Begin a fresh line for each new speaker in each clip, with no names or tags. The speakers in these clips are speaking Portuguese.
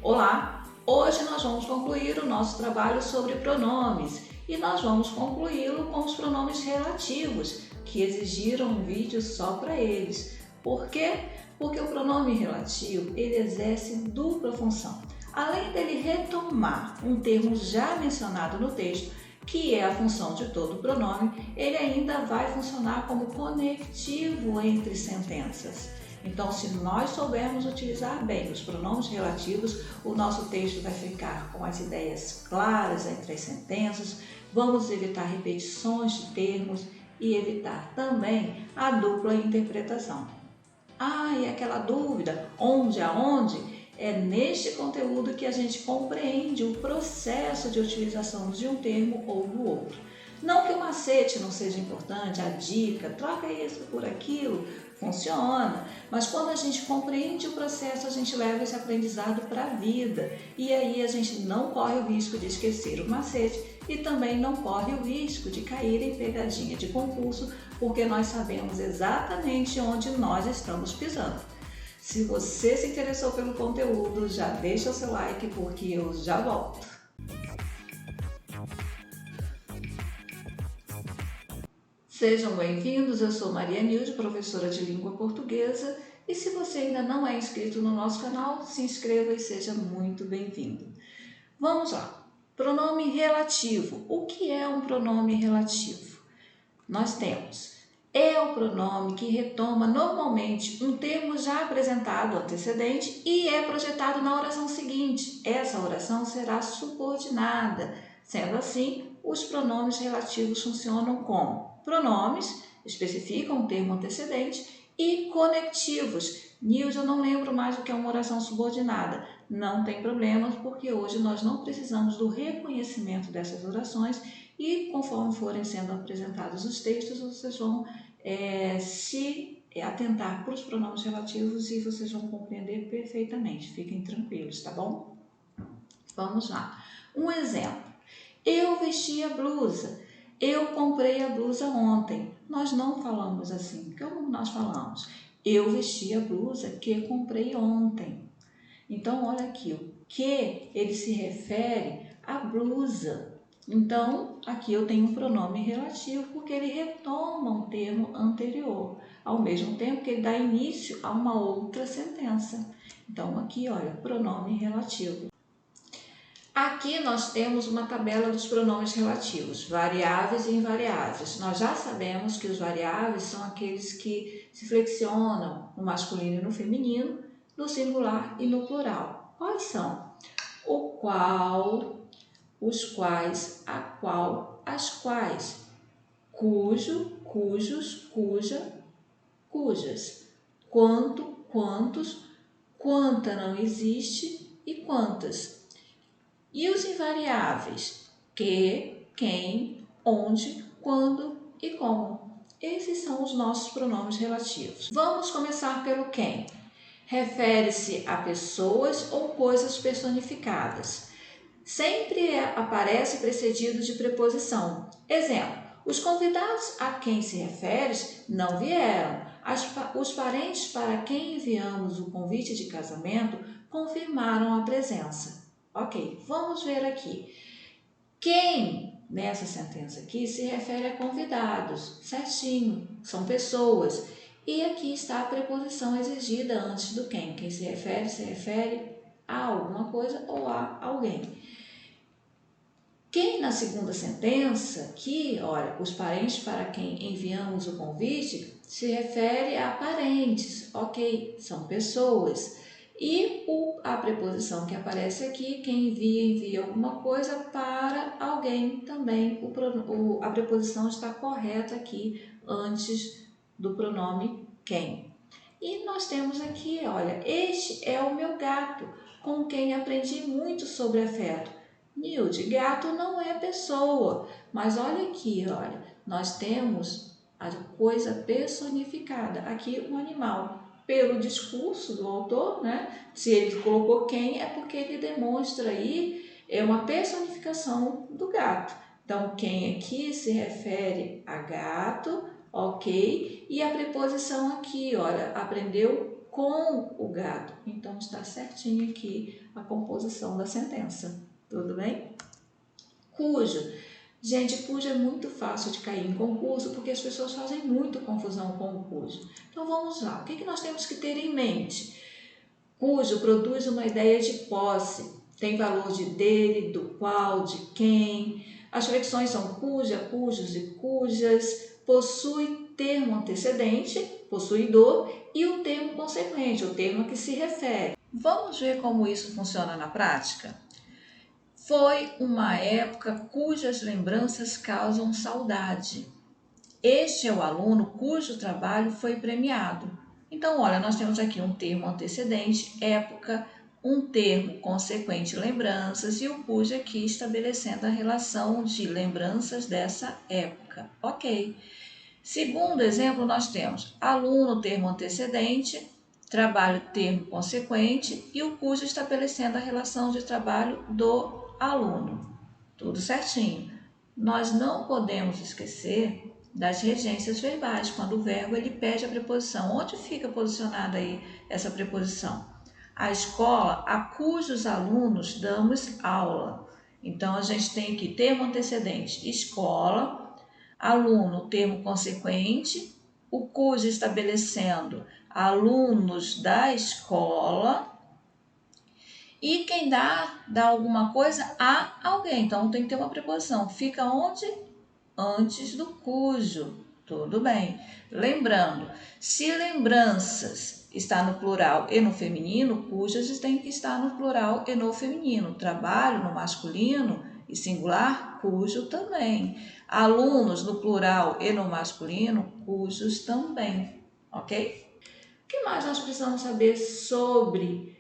Olá! Hoje nós vamos concluir o nosso trabalho sobre pronomes e nós vamos concluí-lo com os pronomes relativos, que exigiram um vídeo só para eles. Por quê? Porque o pronome relativo ele exerce dupla função. Além dele retomar um termo já mencionado no texto, que é a função de todo pronome, ele ainda vai funcionar como conectivo entre sentenças. Então, se nós soubermos utilizar bem os pronomes relativos, o nosso texto vai ficar com as ideias claras entre as sentenças, vamos evitar repetições de termos e evitar também a dupla interpretação. E aquela dúvida, onde, aonde? É neste conteúdo que a gente compreende o processo de utilização de um termo ou do outro. Não que o macete não seja importante, a dica, troca isso por aquilo, funciona, mas quando a gente compreende o processo, a gente leva esse aprendizado para a vida e aí a gente não corre o risco de esquecer o macete e também não corre o risco de cair em pegadinha de concurso, porque nós sabemos exatamente onde nós estamos pisando. Se você se interessou pelo conteúdo, já deixa o seu like porque eu já volto. Sejam bem-vindos, eu sou Maria Nilde, professora de língua portuguesa, e se você ainda não é inscrito no nosso canal, se inscreva e seja muito bem-vindo. Vamos lá. Pronome relativo. O que é um pronome relativo? Nós temos é o pronome que retoma normalmente um termo já apresentado antecedente e é projetado na oração seguinte. Essa oração será subordinada. Sendo assim, os pronomes relativos funcionam como pronomes, especificam um termo antecedente, e conectivos. Nilde, eu não lembro mais o que é uma oração subordinada. Não tem problemas, porque hoje nós não precisamos do reconhecimento dessas orações e conforme forem sendo apresentados os textos, vocês vão se atentar para os pronomes relativos e vocês vão compreender perfeitamente. Fiquem tranquilos, tá bom? Vamos lá. Um exemplo. Eu vesti a blusa. Eu comprei a blusa ontem. Nós não falamos assim. Como nós falamos? Eu vesti a blusa que comprei ontem. Então, olha aqui, o que ele se refere à blusa. Então, aqui eu tenho um pronome relativo porque ele retoma um termo anterior, ao mesmo tempo que ele dá início a uma outra sentença. Então, aqui, olha, pronome relativo. Aqui nós temos uma tabela dos pronomes relativos, variáveis e invariáveis. Nós já sabemos que os variáveis são aqueles que se flexionam no masculino e no feminino, no singular e no plural. Quais são? O qual, os quais, a qual, as quais, cujo, cujos, cuja, cujas, quanto, quantos, quanta não existe e quantas. E os invariáveis? Que, quem, onde, quando e como. Esses são os nossos pronomes relativos. Vamos começar pelo quem. Refere-se a pessoas ou coisas personificadas. Sempre aparece precedido de preposição. Exemplo, os convidados a quem se refere não vieram. Os parentes para quem enviamos o convite de casamento confirmaram a presença. Ok, vamos ver aqui. Quem, nessa sentença aqui, se refere a convidados, certinho, são pessoas. E aqui está a preposição exigida antes do quem. Quem se refere a alguma coisa ou a alguém. Quem na segunda sentença, aqui, olha, os parentes para quem enviamos o convite, se refere a parentes, ok, são pessoas. E a preposição que aparece aqui, quem envia alguma coisa para alguém também. A preposição está correta aqui antes do pronome quem. E nós temos aqui, olha, este é o meu gato, com quem aprendi muito sobre afeto. Nilde, gato não é pessoa, mas olha aqui, olha, nós temos a coisa personificada, aqui o animal. Pelo discurso do autor, né? Se ele colocou quem, é porque ele demonstra aí uma personificação do gato. Então, quem aqui se refere a gato, ok? E a preposição aqui, olha, aprendeu com o gato. Então, está certinho aqui a composição da sentença. Tudo bem? Cujo. Gente, cujo é muito fácil de cair em concurso porque as pessoas fazem muito confusão com o cujo. Então vamos lá, o que nós temos que ter em mente? Cujo produz uma ideia de posse, tem valor de dele, do qual, de quem. As flexões são cuja, cujos e cujas, possui termo antecedente, possuidor, e o termo consequente, o termo a que se refere. Vamos ver como isso funciona na prática? Foi uma época cujas lembranças causam saudade. Este é o aluno cujo trabalho foi premiado. Então, olha, nós temos aqui um termo antecedente, época, um termo consequente, lembranças, e o cujo aqui estabelecendo a relação de lembranças dessa época. Ok. Segundo exemplo, nós temos aluno, termo antecedente, trabalho, termo consequente, e o cujo estabelecendo a relação de trabalho do aluno. Tudo certinho. Nós não podemos esquecer das regências verbais, quando o verbo ele pede a preposição. Onde fica posicionada aí essa preposição? A escola a cujos alunos damos aula. Então, a gente tem aqui termo antecedente, escola, aluno, termo consequente, o cujo estabelecendo alunos da escola, e quem dá alguma coisa a alguém. Então, tem que ter uma preposição. Fica onde? Antes do cujo. Tudo bem. Lembrando, se lembranças está no plural e no feminino, cujas tem que estar no plural e no feminino. Trabalho no masculino e singular, cujo também. Alunos no plural e no masculino, cujos também. Ok? O que mais nós precisamos saber sobre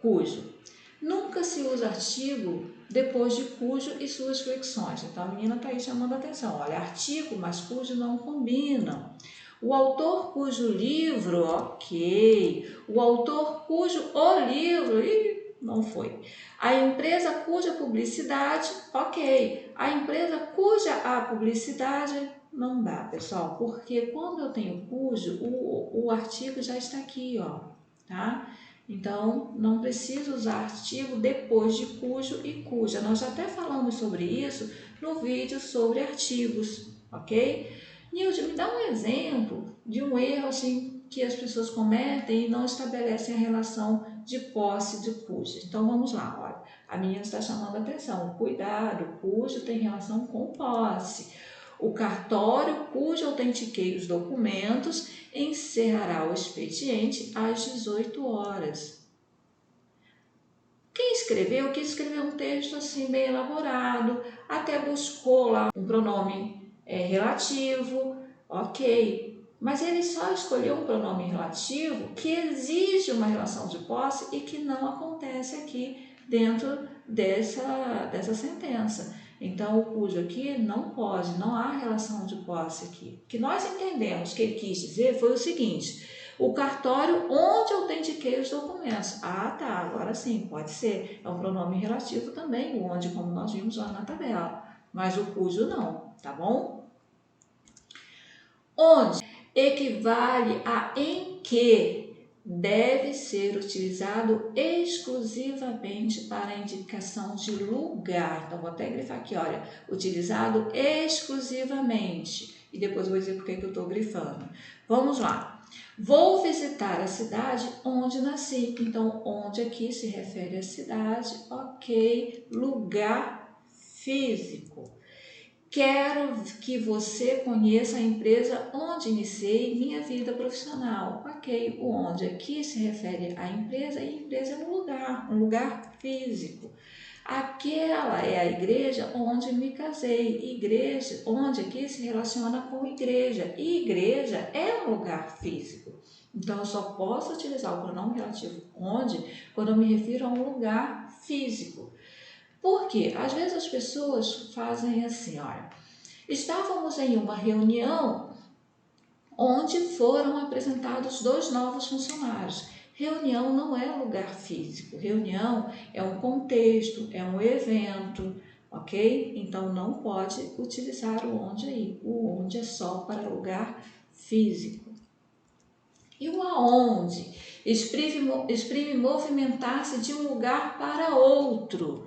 cujo? Nunca se usa artigo depois de cujo e suas flexões. Então a menina está aí chamando a atenção. Olha, artigo mais cujo não combinam. O autor cujo livro, ok. O autor cujo o livro, não foi. A empresa cuja publicidade, ok. A empresa cuja a publicidade, não dá, pessoal. Porque quando eu tenho cujo, o artigo já está aqui, ó, tá? Então, não precisa usar artigo depois de cujo e cuja. Nós já até falamos sobre isso no vídeo sobre artigos, ok? Nilde, me dá um exemplo de um erro assim que as pessoas cometem e não estabelecem a relação de posse de cuja. Então, vamos lá, olha. A menina está chamando a atenção. Cuidado, cujo tem relação com posse. O cartório cujo autentiquei os documentos encerrará o expediente às 18 horas. Quem escreveu quis escrever um texto assim bem elaborado, até buscou lá um pronome relativo, ok. Mas ele só escolheu um pronome relativo que exige uma relação de posse e que não acontece aqui dentro dessa sentença. Então, o cujo aqui não pode, não há relação de posse aqui. O que nós entendemos que ele quis dizer foi o seguinte: o cartório onde autentiquei os documentos. Ah, tá, agora sim, pode ser. É um pronome relativo também, o onde, como nós vimos lá na tabela. Mas o cujo não, tá bom? Onde equivale a em que deve ser utilizado exclusivamente para a indicação de lugar. Então, vou até grifar aqui, olha, utilizado exclusivamente. E depois eu vou dizer por que eu estou grifando. Vamos lá. Vou visitar a cidade onde nasci. Então, onde aqui se refere à cidade, ok. Lugar físico. Quero que você conheça a empresa onde iniciei minha vida profissional. Ok, o onde aqui se refere à empresa e a empresa é um lugar físico. Aquela é a igreja onde me casei. Igreja, onde aqui se relaciona com igreja. E igreja é um lugar físico. Então, eu só posso utilizar o pronome relativo onde quando eu me refiro a um lugar físico. Por quê? Às vezes as pessoas fazem assim, olha, estávamos em uma reunião onde foram apresentados 2 novos funcionários. Reunião não é lugar físico, reunião é um contexto, é um evento, ok? Então não pode utilizar o onde aí, o onde é só para lugar físico. E o aonde? Exprime movimentar-se de um lugar para outro.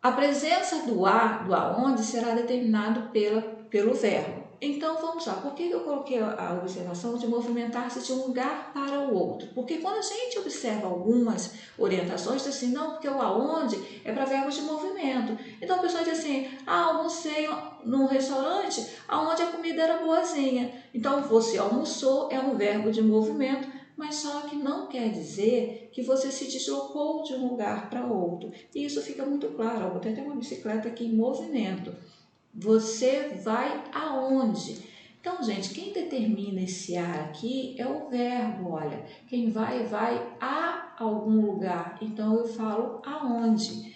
A presença do aonde será determinado pelo verbo. Então, vamos lá. Por que eu coloquei a observação de movimentar-se de um lugar para o outro? Porque quando a gente observa algumas orientações, diz assim, não, porque o aonde é para verbos de movimento. Então, a pessoa diz assim, almocei num restaurante onde a comida era boazinha. Então, você almoçou é um verbo de movimento, mas só que não quer dizer que você se deslocou de um lugar para outro. E isso fica muito claro. Eu botei até uma bicicleta aqui em movimento. Você vai aonde? Então, gente, quem determina esse a aqui é o verbo, olha. Quem vai a algum lugar. Então, eu falo aonde.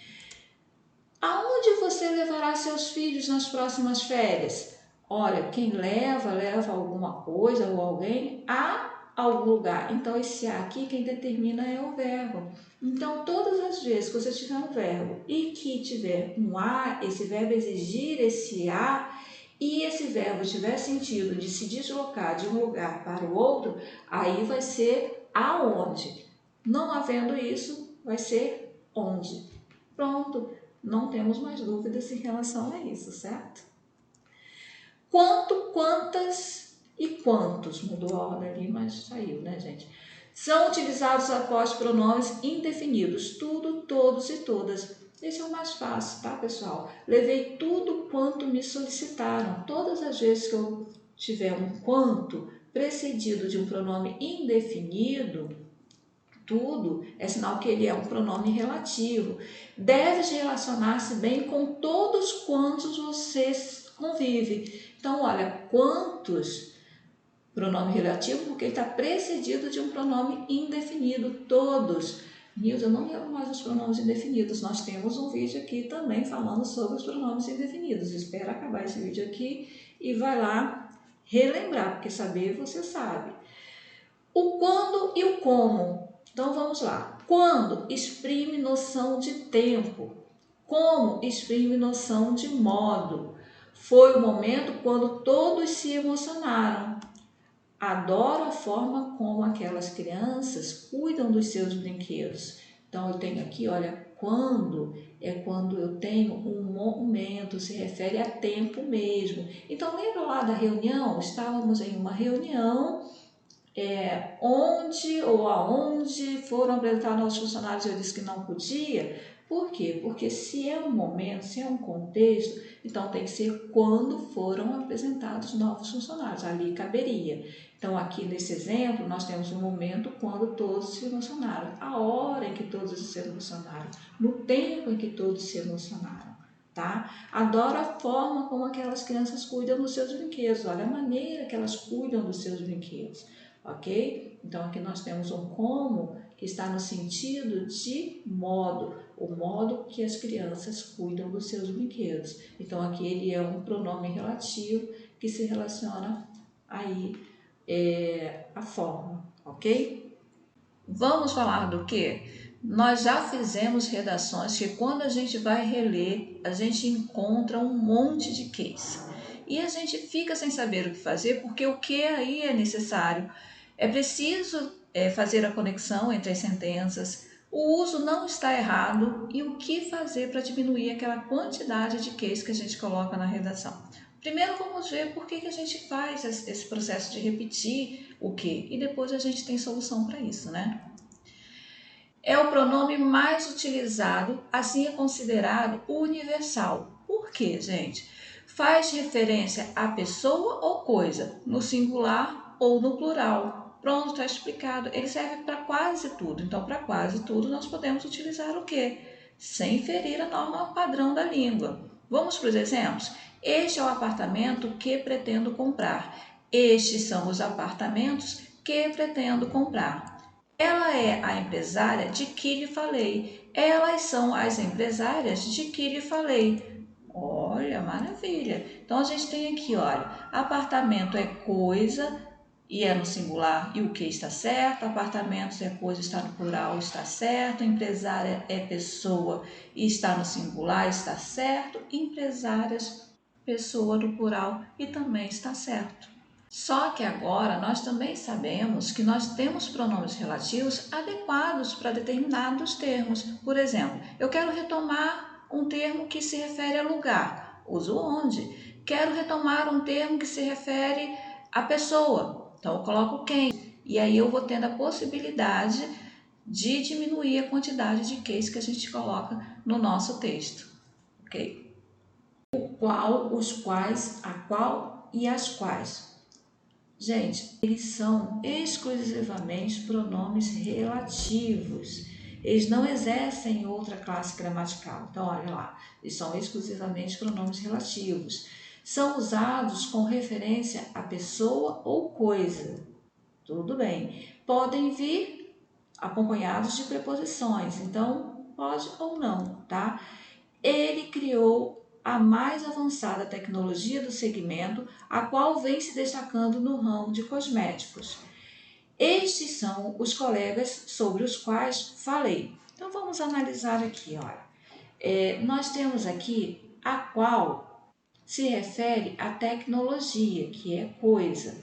Aonde você levará seus filhos nas próximas férias? Olha, quem leva alguma coisa ou alguém a algum lugar. Então, esse a aqui, quem determina é o verbo. Então, todas as vezes que você tiver um verbo e que tiver um a, esse verbo exigir esse a, e esse verbo tiver sentido de se deslocar de um lugar para o outro, aí vai ser aonde. Não havendo isso, vai ser onde. Pronto, não temos mais dúvidas em relação a isso, certo? Quanto, quantas e quantos, mudou a ordem ali, mas saiu, né, gente? São utilizados após pronomes indefinidos, tudo, todos e todas. Esse é o mais fácil, tá, pessoal? Levei tudo quanto me solicitaram. Todas as vezes que eu tiver um quanto precedido de um pronome indefinido, tudo é sinal que ele é um pronome relativo. Deve relacionar-se bem com todos quantos você convive. Então, olha, quantos, pronome relativo, porque ele está precedido de um pronome indefinido, todos. Nilza, eu não lembro mais os pronomes indefinidos. Nós temos um vídeo aqui também falando sobre os pronomes indefinidos. Espera acabar esse vídeo aqui e vai lá relembrar, porque saber você sabe. O quando e o como. Então vamos lá. Quando exprime noção de tempo. Como exprime noção de modo. Foi o momento quando todos se emocionaram. Adoro a forma como aquelas crianças cuidam dos seus brinquedos. Então eu tenho aqui, olha, quando é quando eu tenho um momento, se refere a tempo mesmo. Então lembra lá da reunião? Estávamos em uma reunião onde ou aonde foram apresentados aos funcionários, eu disse que não podia. Por quê? Porque se é um momento, se é um contexto, então tem que ser quando foram apresentados novos funcionários, ali caberia. Então aqui nesse exemplo nós temos um momento quando todos se emocionaram, a hora em que todos se emocionaram, no tempo em que todos se emocionaram. Tá? Adoro a forma como aquelas crianças cuidam dos seus brinquedos, olha a maneira que elas cuidam dos seus brinquedos. Ok? Então, aqui nós temos um como que está no sentido de modo, o modo que as crianças cuidam dos seus brinquedos. Então, aqui ele é um pronome relativo que se relaciona aí a forma, ok? Vamos falar do que? Nós já fizemos redações que quando a gente vai reler, a gente encontra um monte de case. E a gente fica sem saber o que fazer, porque o que aí é necessário. É preciso fazer a conexão entre as sentenças, o uso não está errado e o que fazer para diminuir aquela quantidade de case que a gente coloca na redação. Primeiro vamos ver por que a gente faz esse processo de repetir o que e depois a gente tem solução para isso, né? É o pronome mais utilizado, assim é considerado universal. Por quê, gente? Faz referência a pessoa ou coisa, no singular ou no plural. Pronto, está explicado. Ele serve para quase tudo. Então, para quase tudo, nós podemos utilizar o quê? Sem ferir a norma padrão da língua. Vamos para os exemplos? Este é o apartamento que pretendo comprar. Estes são os apartamentos que pretendo comprar. Ela é a empresária de que lhe falei. Elas são as empresárias de que lhe falei. Olha, maravilha. Então, a gente tem aqui, olha, apartamento é coisa e é no singular e o que está certo. Apartamentos é coisa, está no plural, está certo. Empresária é pessoa e está no singular, está certo. Empresárias, pessoa no plural e também está certo. Só que agora nós também sabemos que nós temos pronomes relativos adequados para determinados termos. Por exemplo, eu quero retomar um termo que se refere a lugar, uso onde. Quero retomar um termo que se refere a pessoa, então eu coloco quem. E aí eu vou tendo a possibilidade de diminuir a quantidade de queis que a gente coloca no nosso texto, ok? O qual, os quais, a qual e as quais. Gente, eles são exclusivamente pronomes relativos. Eles não exercem outra classe gramatical. Então, olha lá, eles são exclusivamente pronomes relativos. São usados com referência a pessoa ou coisa. Tudo bem. Podem vir acompanhados de preposições. Então, pode ou não, tá? Ele criou a mais avançada tecnologia do segmento, a qual vem se destacando no ramo de cosméticos. Estes são os colegas sobre os quais falei. Então vamos analisar aqui, olha. Nós temos aqui a qual se refere à tecnologia, que é coisa.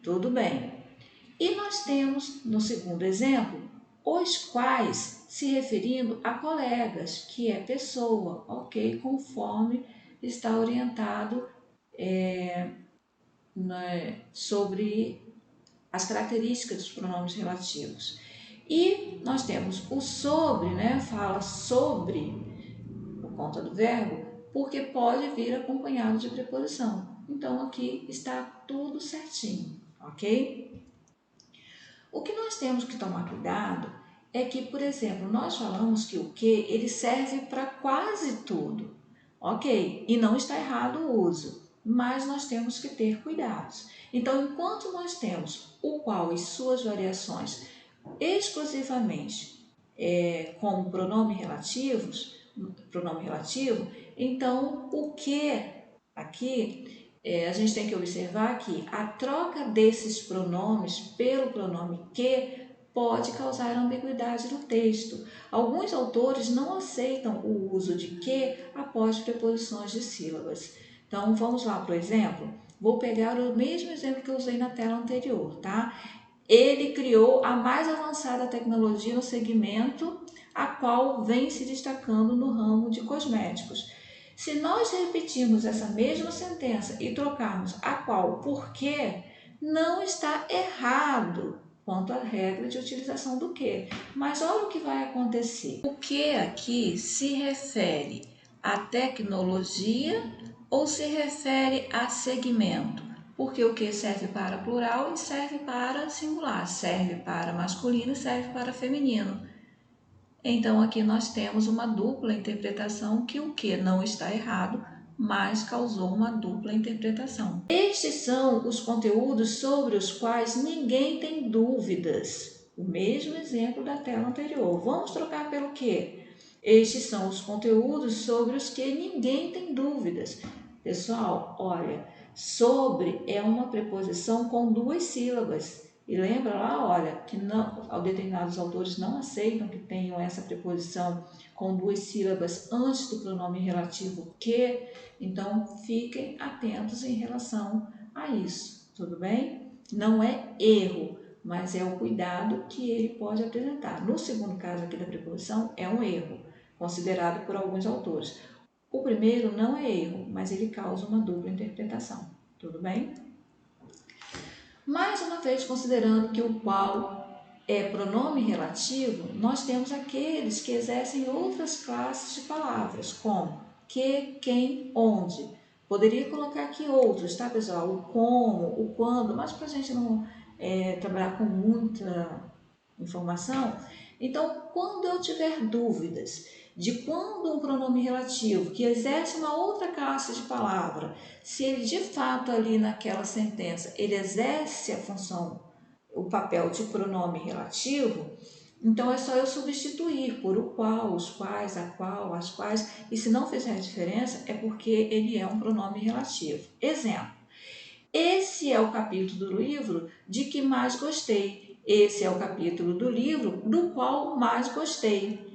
Tudo bem. E nós temos, no segundo exemplo, os quais se referindo a colegas, que é pessoa, ok? Conforme está orientado sobre as características dos pronomes relativos. E nós temos o sobre, né? Fala sobre, por conta do verbo, porque pode vir acompanhado de preposição. Então, aqui está tudo certinho, ok? O que nós temos que tomar cuidado é que, por exemplo, nós falamos que o que ele serve para quase tudo, ok? E não está errado o uso, mas nós temos que ter cuidados. Então, enquanto nós temos o qual e suas variações exclusivamente como pronome relativo, então o que aqui a gente tem que observar que a troca desses pronomes pelo pronome que pode causar ambiguidade no texto. Alguns autores não aceitam o uso de que após preposições de sílabas. Então, vamos lá para o exemplo. Vou pegar o mesmo exemplo que eu usei na tela anterior, tá? Ele criou a mais avançada tecnologia no segmento, a qual vem se destacando no ramo de cosméticos. Se nós repetirmos essa mesma sentença e trocarmos a qual por que, não está errado quanto à regra de utilização do que. Mas olha o que vai acontecer. O que aqui se refere à tecnologia ou se refere a segmento? Porque o que serve para plural e serve para singular, serve para masculino e serve para feminino. Então, aqui nós temos uma dupla interpretação que o que não está errado, mas causou uma dupla interpretação. Estes são os conteúdos sobre os quais ninguém tem dúvidas. O mesmo exemplo da tela anterior. Vamos trocar pelo que? Estes são os conteúdos sobre os que ninguém tem dúvidas. Pessoal, olha, sobre é uma preposição com duas sílabas. E lembra lá, olha, que não, determinados autores não aceitam que tenham essa preposição com duas sílabas antes do pronome relativo que, então fiquem atentos em relação a isso, tudo bem? Não é erro, mas é o cuidado que ele pode apresentar. No segundo caso aqui da preposição, é um erro, considerado por alguns autores. O primeiro não é erro, mas ele causa uma dupla interpretação, tudo bem? Mais uma vez, considerando que o qual é pronome relativo, nós temos aqueles que exercem outras classes de palavras, como que, quem, onde. Poderia colocar aqui outros, tá, pessoal? O como, o quando, mas para a gente não trabalhar com muita informação, então, quando eu tiver dúvidas de quando um pronome relativo que exerce uma outra classe de palavra, se ele de fato ali naquela sentença, ele exerce a função, o papel de pronome relativo, então é só eu substituir por o qual, os quais, a qual, as quais, e se não fizer diferença é porque ele é um pronome relativo. Exemplo, esse é o capítulo do livro de que mais gostei. Esse é o capítulo do livro do qual mais gostei.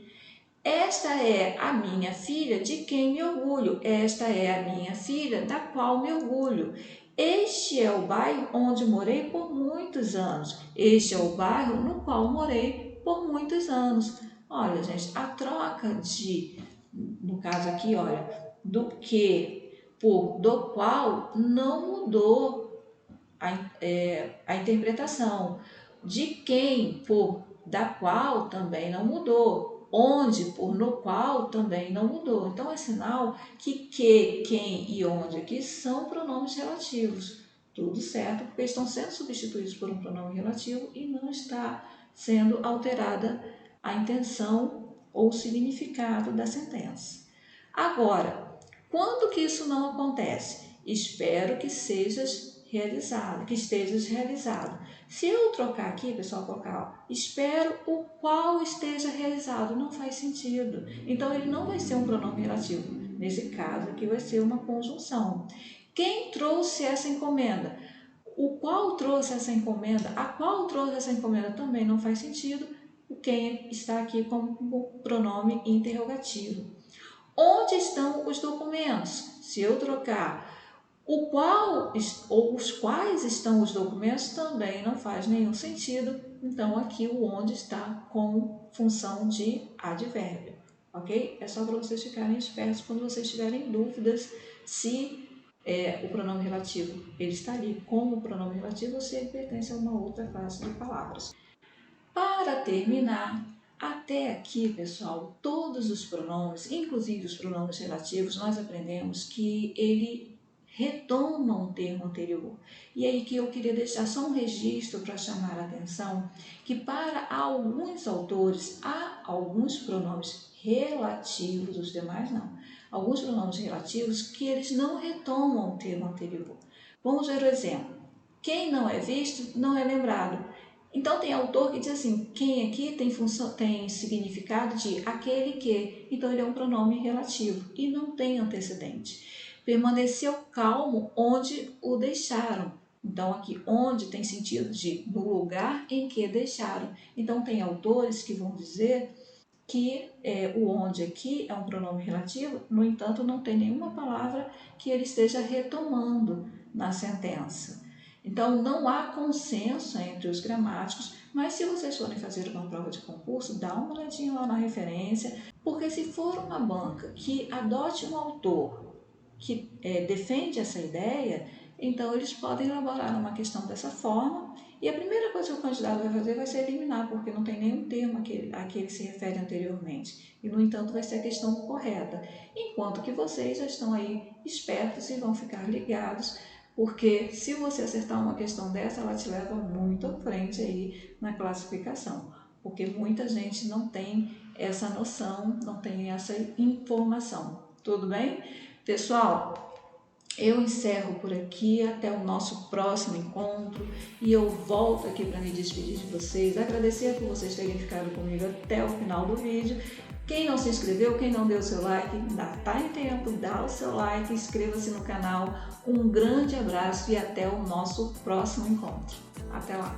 Esta é a minha filha de quem me orgulho. Esta é a minha filha da qual me orgulho. Este é o bairro onde morei por muitos anos. Este é o bairro no qual morei por muitos anos. Olha, gente, a troca de, no caso aqui, olha, do que por do qual não mudou a interpretação. De quem por da qual também não mudou. Onde por no qual também não mudou. Então é sinal que, quem e onde aqui são pronomes relativos. Tudo certo, porque estão sendo substituídos por um pronome relativo e não está sendo alterada a intenção ou o significado da sentença. Agora, quando que isso não acontece? Espero que estejas realizado. Se eu trocar aqui, pessoal, colocar, ó, espero o qual esteja realizado, não faz sentido. Então, ele não vai ser um pronome relativo. Nesse caso aqui vai ser uma conjunção. Quem trouxe essa encomenda? O qual trouxe essa encomenda? A qual trouxe essa encomenda também não faz sentido. O quem está aqui como pronome interrogativo. Onde estão os documentos? Se eu trocar o qual ou os quais estão os documentos também não faz nenhum sentido. Então, aqui o onde está com função de advérbio, ok? É só para vocês ficarem espertos quando vocês tiverem dúvidas se o pronome relativo ele está ali como pronome relativo ou se ele pertence a uma outra classe de palavras. Para terminar, até aqui, pessoal, todos os pronomes, inclusive os pronomes relativos, nós aprendemos que ele retoma um termo anterior. E aí que eu queria deixar só um registro para chamar a atenção que para alguns autores há alguns pronomes relativos, os demais não, alguns pronomes relativos que eles não retomam o termo anterior. Vamos ver o exemplo. Quem não é visto não é lembrado. Então tem autor que diz assim, quem aqui tem significado de aquele que, então ele é um pronome relativo e não tem antecedente. Permaneceu calmo onde o deixaram. Então aqui onde tem sentido de no lugar em que deixaram. Então tem autores que vão dizer que o onde aqui é um pronome relativo, no entanto não tem nenhuma palavra que ele esteja retomando na sentença. Então, não há consenso entre os gramáticos, mas se vocês forem fazer uma prova de concurso, dá uma olhadinha lá na referência, porque se for uma banca que adote um autor que defende essa ideia, então eles podem elaborar uma questão dessa forma e a primeira coisa que o candidato vai fazer vai ser eliminar, porque não tem nenhum termo a que ele se refere anteriormente. E, no entanto, vai ser a questão correta. Enquanto que vocês já estão aí espertos e vão ficar ligados, porque se você acertar uma questão dessa, ela te leva muito à frente aí na classificação, porque muita gente não tem essa noção, não tem essa informação. Tudo bem? Pessoal, eu encerro por aqui, até o nosso próximo encontro e eu volto aqui para me despedir de vocês, agradecer por vocês terem ficado comigo até o final do vídeo. Quem não se inscreveu, quem não deu o seu like, ainda está em tempo, dá o seu like, inscreva-se no canal. Um grande abraço e até o nosso próximo encontro. Até lá!